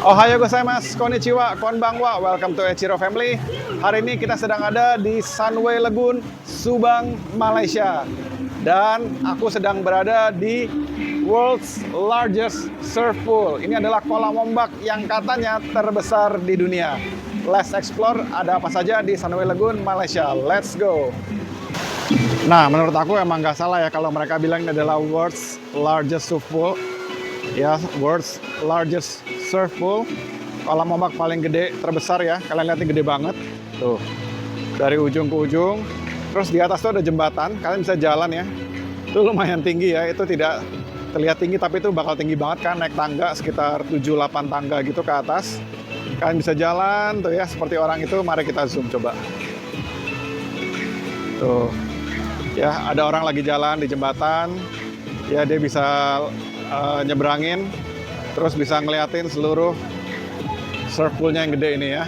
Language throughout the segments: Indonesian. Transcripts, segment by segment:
Ohayo gozaimasu, konnichiwa, konbanwa, welcome to Echiro Family. Hari ini kita sedang ada di Sunway Lagoon, Subang, Malaysia. Dan aku sedang berada di world's largest surf pool. Ini adalah kolam ombak yang katanya terbesar di dunia. Let's explore ada apa saja di Sunway Lagoon, Malaysia. Let's go! Nah, menurut aku emang nggak salah ya kalau mereka bilang ini adalah world's largest surf pool. Ya, world's largest surf pool. Kolam ombak paling gede, terbesar ya. Kalian lihat ini gede banget. Tuh, dari ujung ke ujung. Terus di atas tuh ada jembatan, kalian bisa jalan ya. Itu lumayan tinggi ya, itu tidak terlihat tinggi tapi itu bakal tinggi banget kan. Naik tangga sekitar 7-8 tangga gitu ke atas. Kalian bisa jalan tuh ya, seperti orang itu. Mari kita zoom coba. Tuh, ya ada orang lagi jalan di jembatan. Ya dia bisa nyebrangin, terus bisa ngeliatin seluruh surf poolnya yang gede ini ya.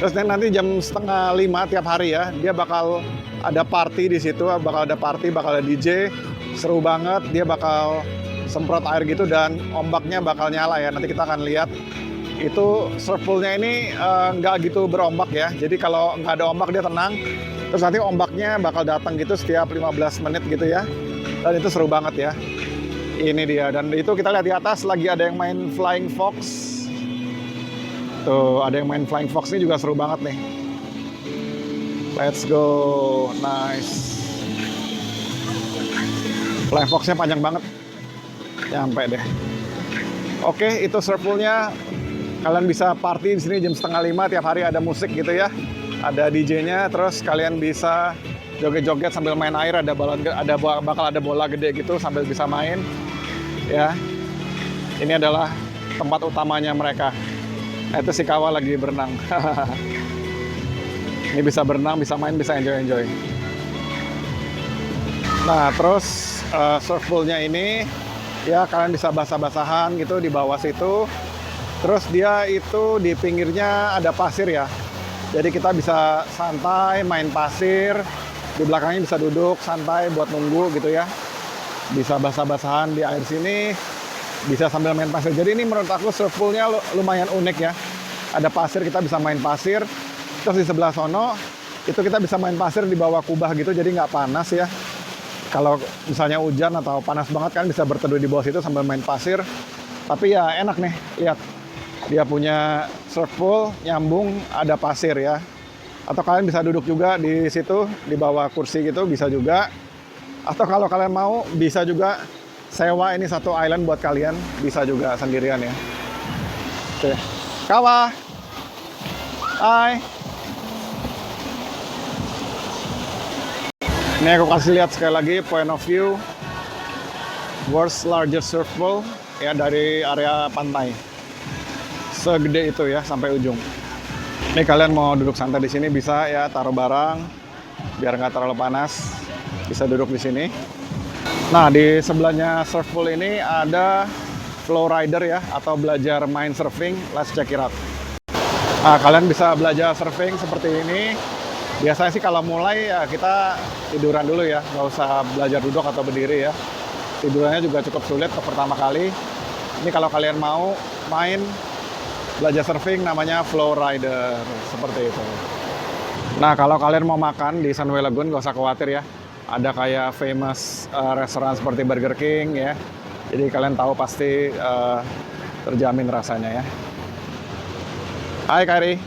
Terus nanti jam 4:30 tiap hari ya, dia bakal ada party di situ, bakal ada party, bakal ada DJ, seru banget. Dia bakal semprot air gitu dan ombaknya bakal nyala ya. Nanti kita akan lihat. Itu surf poolnya ini nggak gitu berombak ya. Jadi kalau nggak ada ombak dia tenang. Terus nanti ombaknya bakal datang gitu setiap 15 menit gitu ya. Dan itu seru banget ya. Ini dia, dan itu kita lihat di atas lagi ada yang main Flying Fox. Tuh, ada yang main Flying Fox, ini juga seru banget nih. Let's go, nice. Flying Fox-nya panjang banget. Nyampe deh. Oke, itu surf pool-nya. Kalian bisa party di sini jam 4:30 tiap hari ada musik gitu ya. Ada DJ-nya, terus kalian bisa joget-joget sambil main air, bakal ada bola gede gitu sambil bisa main. Ya, ini adalah tempat utamanya mereka. Nah, itu si Kawa lagi berenang. Ini bisa berenang, bisa main, bisa enjoy. Nah, terus surf poolnya ini, ya kalian bisa basah-basahan gitu di bawah situ. Terus dia itu di pinggirnya ada pasir ya. Jadi kita bisa santai main pasir. Di belakangnya bisa duduk santai buat nunggu gitu ya. Bisa basah-basahan di air sini, bisa sambil main pasir. Jadi ini menurut aku surf poolnya lumayan unik ya. Ada pasir, kita bisa main pasir. Terus di sebelah sono, itu kita bisa main pasir di bawah kubah gitu, jadi nggak panas ya. Kalau misalnya hujan atau panas banget kan bisa berteduh di bawah situ sambil main pasir. Tapi ya enak nih, lihat. Dia punya surf pool, nyambung, ada pasir ya. Atau kalian bisa duduk juga di situ, di bawah kursi gitu, bisa juga. Atau kalau kalian mau, bisa juga sewa ini satu island buat kalian. Bisa juga sendirian ya. Oke. Kawa! Hai! Ini aku kasih lihat sekali lagi point of view world's largest surf pool ya, dari area pantai. Segede itu ya, sampai ujung. Ini kalian mau duduk santai di sini bisa ya, taruh barang biar nggak terlalu panas. Bisa duduk di sini. Nah, di sebelahnya surf pool ini ada flow rider ya, atau belajar main surfing. Let's check it out. Nah, kalian bisa belajar surfing seperti ini. Biasanya sih kalau mulai ya kita tiduran dulu ya, nggak usah belajar duduk atau berdiri ya. Tidurannya juga cukup sulit untuk pertama kali. Ini kalau kalian mau main belajar surfing namanya flow rider, seperti itu. Nah, kalau kalian mau makan di Sunway Lagoon nggak usah khawatir ya. Ada kayak famous restoran seperti Burger King ya. Jadi kalian tahu pasti terjamin rasanya ya. Hai Kari.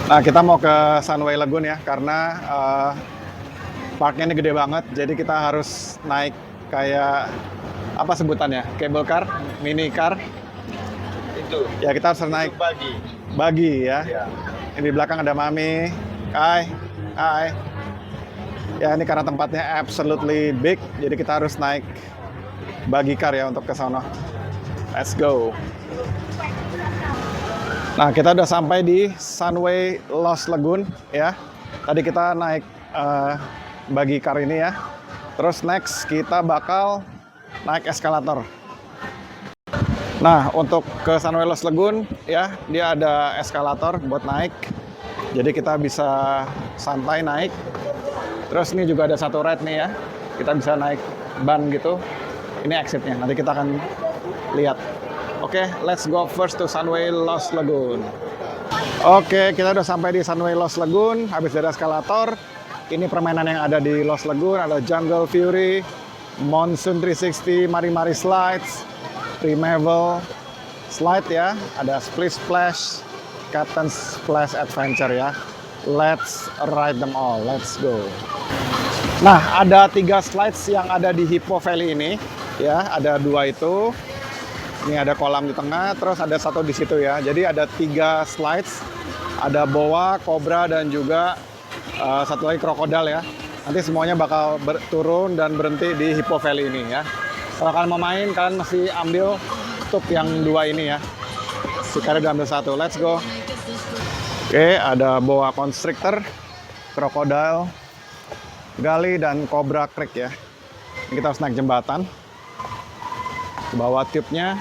Nah, kita mau ke Sunway Lagoon ya, karena parknya ini gede banget. Jadi kita harus naik kayak apa sebutannya? Cable car, mini car. Itu. Ya, kita harus naik bagi ya. Ini di belakang ada Mami. Hai. Hai. Ya, ini karena tempatnya absolutely big, jadi kita harus naik bagi car ya untuk ke sana. Let's go. Nah, kita udah sampai di Sunway Lost Lagoon ya. Tadi kita naik bagi car ini ya. Terus next kita bakal naik eskalator. Nah, untuk ke Sunway Lost Lagoon ya, dia ada eskalator buat naik. Jadi kita bisa santai naik. Terus ini juga ada satu ride nih ya. Kita bisa naik ban gitu. Ini exitnya. Nanti kita akan lihat. Oke, let's go first to Sunway Lost Lagoon. Oke, kita udah sampai di Sunway Lost Lagoon. Habis dari eskalator, ini permainan yang ada di Lost Lagoon. Ada Jungle Fury, Monsoon 360, Mari-Mari Slides, Primeval Slide ya. Ada Split Splash, Captain Splash Adventure ya. Let's ride them all, let's go. Nah, ada 3 slides yang ada di Hippo Valley ini ya. Ada 2 itu. Ini ada kolam di tengah, terus ada 1 di situ ya. Jadi ada 3 slides, ada boa, kobra, dan juga 1 lagi krokodil ya. Nanti semuanya bakal turun dan berhenti di Hippo Valley ini ya. Kalau kalian mau main, kalian mesti ambil tube yang 2 ini ya. Sekarang udah ambil 1, let's go. Oke, ada boa constrictor, krokodil, gali, dan cobra creek ya. Ini kita harus naik jembatan. Bawa tube-nya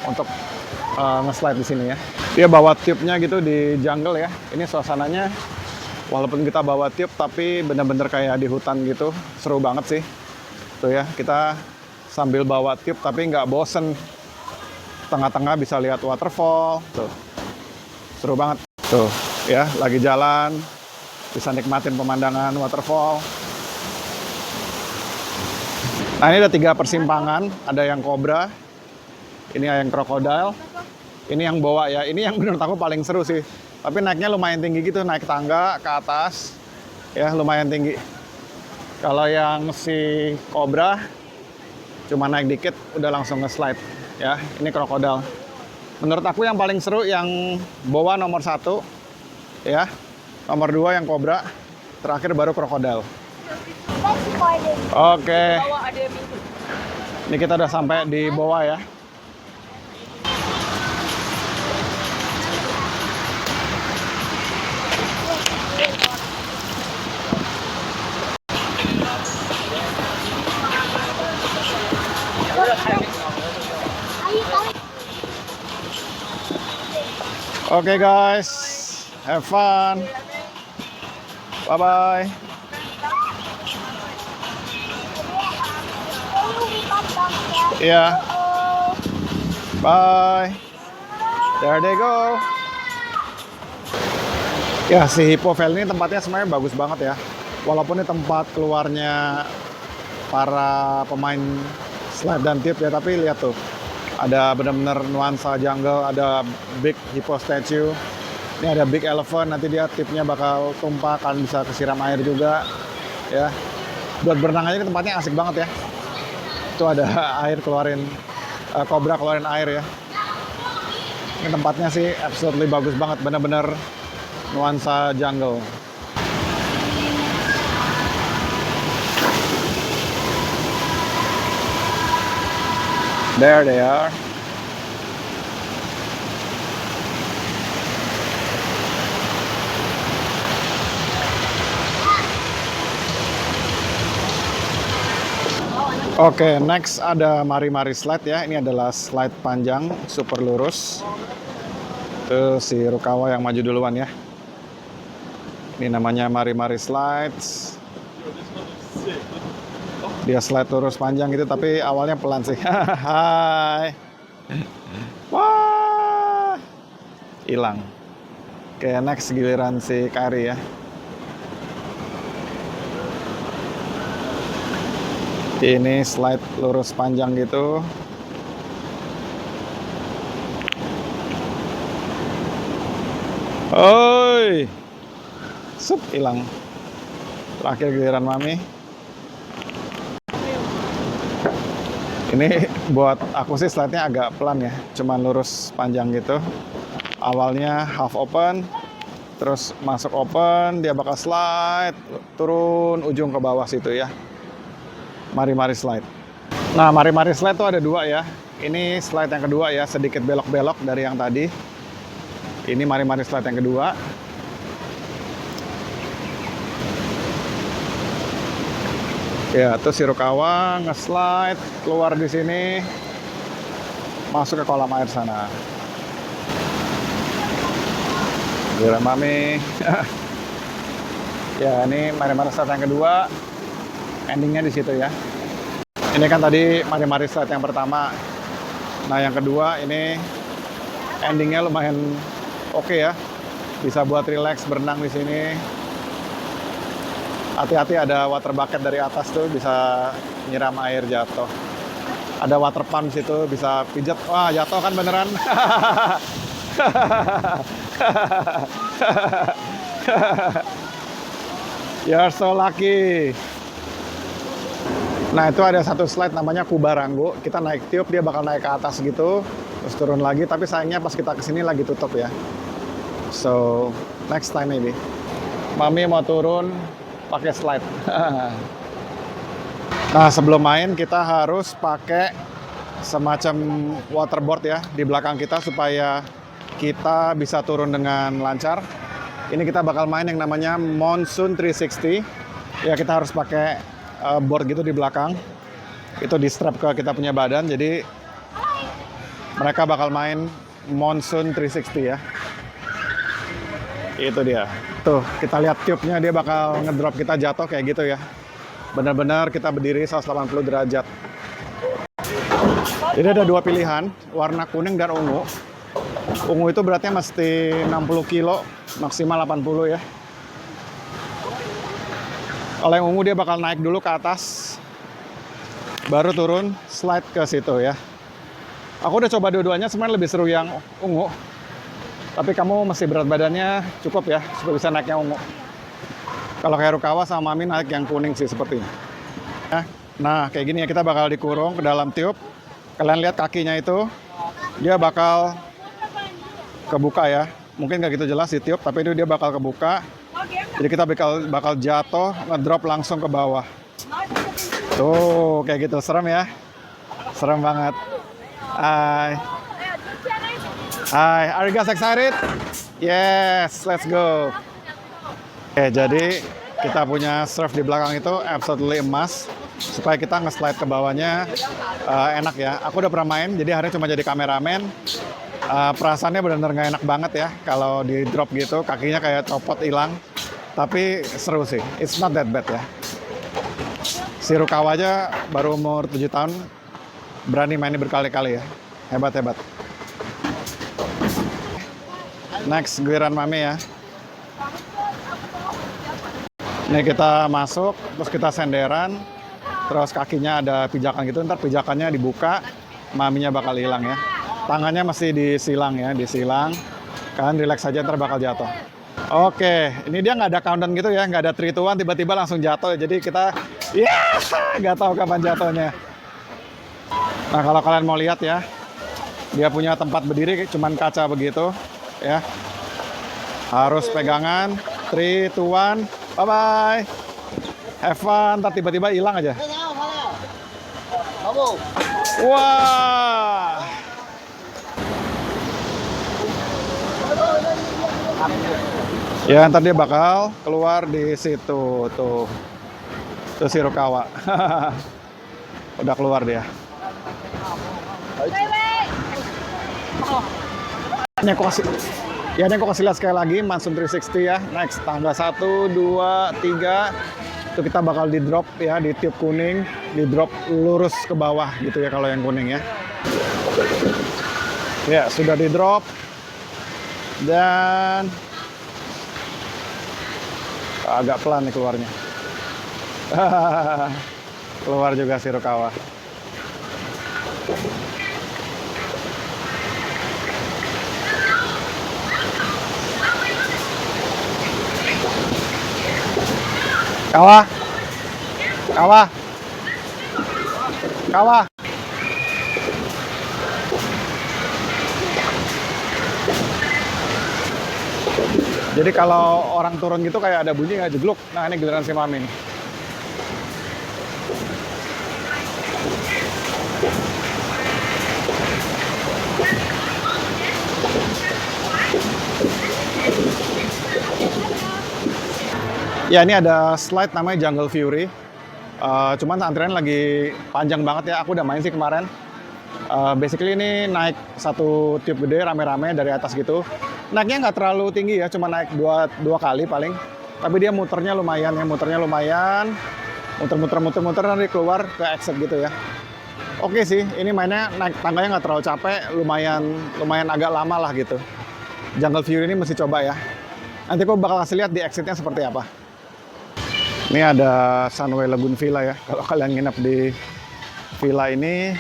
untuk nge-slide di sini ya. Dia bawa tube-nya gitu di jungle ya. Ini suasananya walaupun kita bawa tube tapi bener-bener kayak di hutan gitu. Seru banget sih. Tuh ya, kita sambil bawa tube tapi nggak bosen. Tengah-tengah bisa lihat waterfall. Tuh. Seru banget. Tuh ya, lagi jalan bisa nikmatin pemandangan waterfall. Nah, ini ada 3 persimpangan, ada yang kobra, ini yang krokodil, ini yang boa ya. Ini yang menurut aku paling seru sih. Tapi naiknya lumayan tinggi gitu, naik tangga ke atas, ya lumayan tinggi. Kalau yang si kobra, cuma naik dikit, udah langsung nge-slide. Ya, ini krokodil. Menurut aku yang paling seru yang boa nomor 1, ya, nomor 2 yang kobra, terakhir baru krokodil. Oke. Ini kita udah sampai di bawah ya. Oke guys, have fun. Bye-bye. Iya. Bye. There they go. Ya, si Hippo Valley ini tempatnya sebenarnya bagus banget ya. Walaupun ini tempat keluarnya para pemain slide dan tube ya, tapi lihat tuh. Ada benar-benar nuansa jungle, ada big hippo statue. Ini ada big elephant, nanti dia tip-nya bakal tumpah, kalian bisa kesiram air juga. Ya. Buat berenang aja tempatnya asik banget ya. Itu ada air keluarin, kobra keluarin air ya. Ini tempatnya sih absolutely bagus banget, bener-bener nuansa jungle. There they are. Oke, next ada Mari-Mari Slide ya. Ini adalah slide panjang, super lurus. Itu si Rukawa yang maju duluan ya. Ini namanya Mari-Mari Slides. Dia slide lurus panjang gitu, tapi awalnya pelan sih. Hai. Wah. Hilang. Oke, next giliran si Kari ya. Ini slide lurus panjang gitu. Oi. Sup, hilang. Terakhir giliran Mami. Ini buat aku sih slide-nya agak pelan ya, cuman lurus panjang gitu. Awalnya half open, terus masuk open, dia bakal slide, turun ujung ke bawah situ ya. Mari-Mari Slide. Nah, Mari-Mari Slide tuh ada 2 ya. Ini slide yang kedua ya, sedikit belok-belok dari yang tadi. Ini Mari-Mari Slide yang kedua. Ya, terus si Rukawa nge-slide keluar di sini, masuk ke kolam air sana. Giliran Mami. Ya, ini Mari-Mari Slide yang kedua. Endingnya di situ ya. Ini kan tadi Mari-Mari Slide yang pertama. Nah yang kedua ini endingnya lumayan oke ya, bisa buat relax berenang di sini. Hati-hati ada water bucket dari atas tuh, bisa nyiram air jatuh. Ada water pump situ, bisa pijat. Wah jatuh kan beneran. You're so lucky. Nah itu ada satu slide namanya Kubarango. Kita naik tiup, dia bakal naik ke atas gitu, terus turun lagi. Tapi sayangnya pas kita kesini lagi tutup ya. So next time maybe. Mami mau turun pakai slide. Nah sebelum main kita harus pakai semacam waterboard ya di belakang kita supaya kita bisa turun dengan lancar. Ini kita bakal main yang namanya Monsoon 360. Ya kita harus pakai board gitu di belakang. Itu di strap ke kita punya badan. Jadi mereka bakal main Monsoon 360 ya. Itu dia. Tuh, kita lihat tube-nya, dia bakal ngedrop kita jatuh kayak gitu ya. Benar-benar kita berdiri 180 derajat. Jadi ada dua pilihan, warna kuning dan ungu. Ungu itu beratnya mesti 60 kilo, maksimal 80 ya. Kalau yang ungu dia bakal naik dulu ke atas, baru turun, slide ke situ ya. Aku udah coba dua-duanya, sebenarnya lebih seru yang ungu. Tapi kamu masih berat badannya cukup ya, supaya bisa naik yang ungu. Kalau kayak Rukawa sama Mami naik yang kuning sih sepertinya. Nah, kayak gini ya, kita bakal dikurung ke dalam tiup. Kalian lihat kakinya itu, dia bakal kebuka ya. Mungkin nggak gitu jelas di tiup, tapi itu dia bakal kebuka. Jadi kita bakal jatuh, ngedrop langsung ke bawah. Tuh, kayak gitu. Serem ya? Serem banget. Hai. Hai, are you guys excited? Yes, let's go. Oke, jadi kita punya surf di belakang itu absolutely emas. Supaya kita nge-slide ke bawahnya enak ya. Aku udah pernah main, jadi hari cuma jadi kameramen. Perasaannya benar-benar nggak enak banget ya. Kalau di drop gitu, kakinya kayak copot hilang. Tapi seru sih, it's not that bad ya. Si Rukawa aja baru umur 7 tahun, berani main berkali-kali ya. Hebat-hebat. Next, giliran Mami ya. Ini kita masuk, terus kita senderan, terus kakinya ada pijakan gitu, ntar pijakannya dibuka, Maminya bakal hilang ya. Tangannya masih disilang ya, disilang. Kalian relax aja, ntar bakal jatuh. Oke, ini dia nggak ada countdown gitu ya, nggak ada 3, 2, 1, tiba-tiba langsung jatuh. Jadi kita, nggak tahu kapan jatuhnya. Nah kalau kalian mau lihat ya, dia punya tempat berdiri, cuman kaca begitu. Ya, harus pegangan. 3, 2, 1, bye bye. Have fun. Ntar tiba-tiba hilang aja. Wah. Ya, ntar dia bakal keluar di situ tuh. Tuh si Rukawa. Udah keluar dia. Ini aku kasih lihat sekali lagi Monsoon 360 ya. Next tanggal 1, 2, 3 itu kita bakal di drop ya di tiup kuning, di drop lurus ke bawah gitu ya kalau yang kuning ya. Ya sudah di drop dan agak pelan nih keluarnya. Keluar juga si Rukawa. Kawa. Jadi kalau orang turun gitu kayak ada bunyi nggak jegluk. Nah ini giliran si Mami nih. Ya ini ada slide namanya Jungle Fury. Cuman antrian lagi panjang banget ya. Aku udah main sih kemarin. Basically ini naik satu tiup gede rame-rame dari atas gitu. Naiknya nggak terlalu tinggi ya, cuma naik dua kali paling. Tapi dia muternya lumayan ya, muter-muter nanti keluar ke exit gitu ya. Oke sih, ini mainnya naik tangganya nggak terlalu capek, lumayan agak lama lah gitu. Jungle Fury ini mesti coba ya. Nanti aku bakal kasih lihat di exitnya seperti apa. Ini ada Sunway Lagoon Villa ya. Kalau kalian nginep di villa ini,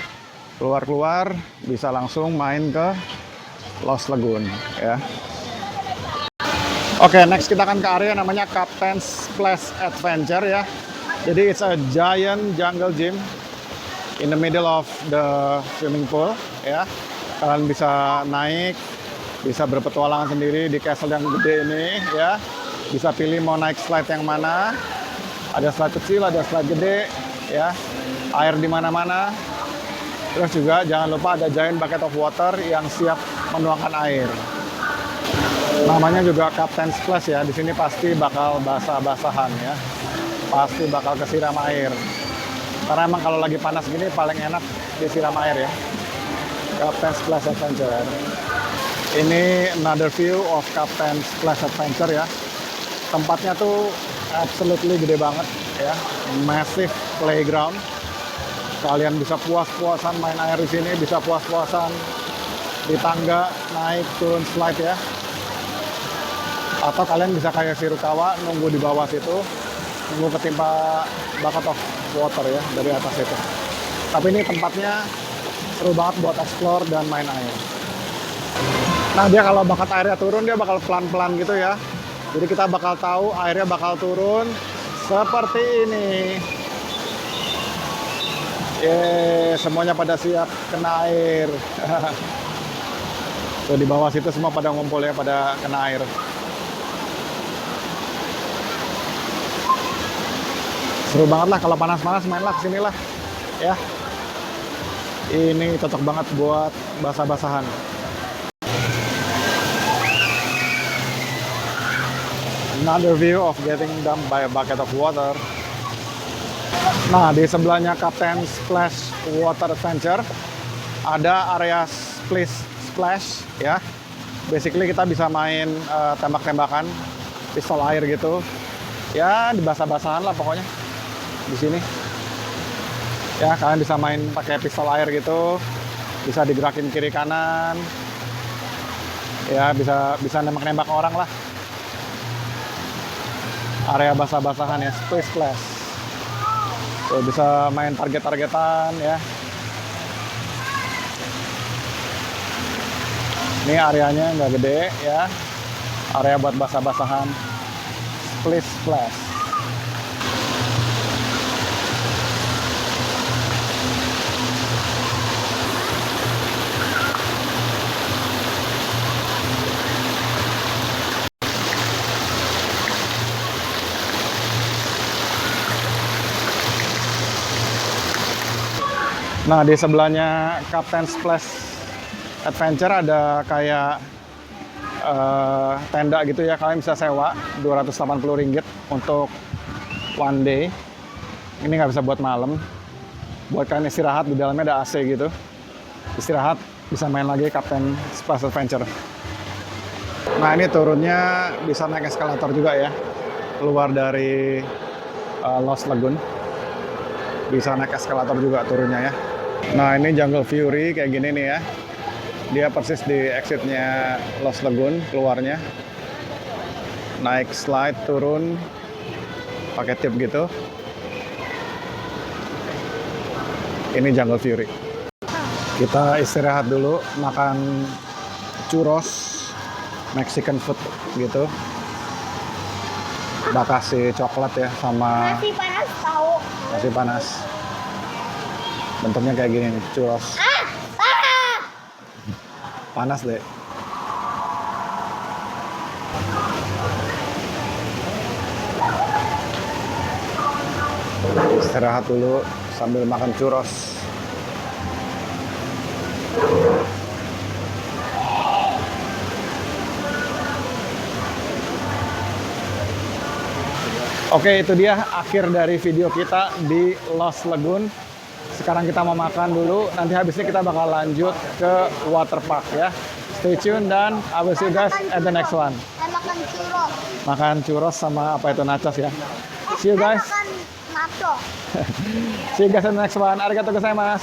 keluar-keluar bisa langsung main ke Lost Lagoon ya. Oke, next kita akan ke area namanya Captain's Splash Adventure ya. Jadi it's a giant jungle gym in the middle of the swimming pool ya. Kalian bisa naik, bisa berpetualangan sendiri di castle yang gede ini ya. Bisa pilih mau naik slide yang mana. Ada slide kecil, ada slide gede ya. Air di mana-mana. Terus juga jangan lupa ada giant bucket of water yang siap menuangkan air. Namanya juga Captain Splash ya. Di sini pasti bakal basah-basahan ya. Pasti bakal kesiram air. Karena emang kalau lagi panas gini paling enak disiram air ya. Captain Splash Adventure. Ini another view of Captain Splash Adventure ya. Tempatnya tuh absolutely gede banget ya. Massive playground. Kalian bisa puas-puasan main air di sini, bisa puas-puasan di tangga, naik, turun, slide ya. Atau kalian bisa kayak Shirokawa, nunggu di bawah situ, nunggu ketimpa bucket of water ya, dari atas itu. Tapi ini tempatnya seru banget buat explore dan main air. Nah, dia kalau bakat airnya turun, dia bakal pelan-pelan gitu ya. Jadi kita bakal tahu airnya bakal turun seperti ini. Semuanya pada siap kena air. Tuh di bawah situ semua pada ngumpul ya, pada kena air. Seru banget lah kalau panas-panas, mainlah kesini lah ya. Ini cocok banget buat basah-basahan. Another view of getting dumped by a bucket of water. Nah, di sebelahnya Captain Splash Water Adventure ada area splash ya. Basically kita bisa main tembak-tembakan, pistol air gitu. Ya, di basah-basahan lah pokoknya di sini. Ya, kalian bisa main pakai pistol air gitu. Bisa digerakin kiri kanan. Ya, bisa nembak-nembak orang lah. Area basah-basahan ya, splash. Tuh, bisa main target-targetan ya. Ini areanya nggak gede ya. Area buat basah-basahan. Splash. Nah, di sebelahnya Captain Splash Adventure ada kayak tenda gitu ya. Kalian bisa sewa Rp280 untuk one day. Ini nggak bisa buat malam. Buat kalian istirahat, di dalamnya ada AC gitu. Istirahat, bisa main lagi Captain Splash Adventure. Nah, ini turunnya bisa naik eskalator juga ya. Keluar dari Lost Lagoon. Bisa naik eskalator juga turunnya ya. Nah, ini Jungle Fury kayak gini nih ya. Dia persis di exitnya Lost Lagoon, keluarnya. Naik slide, turun, pakai tip gitu. Ini Jungle Fury. Kita istirahat dulu, makan churros, Mexican food gitu. Bakasi coklat ya, sama Masih panas tahu. masih panas. Bentuknya kayak gini nih, churros. Panas deh. Istirahat dulu sambil makan churros. Oke, itu dia akhir dari video kita di Lost Lagoon. Sekarang kita mau makan dulu, nanti habisnya kita bakal lanjut ke water park ya. Stay tune dan I will see you guys at the next one. Saya makan churros. Makan churros sama apa itu nachos ya. See you guys. Saya makan nacho. See you guys at the next one. Arigatou gozaimasu.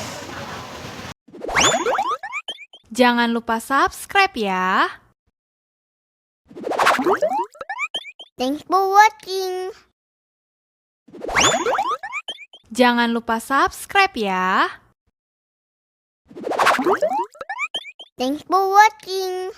Jangan lupa subscribe ya. Thanks for watching. Jangan lupa subscribe ya. Thanks for watching.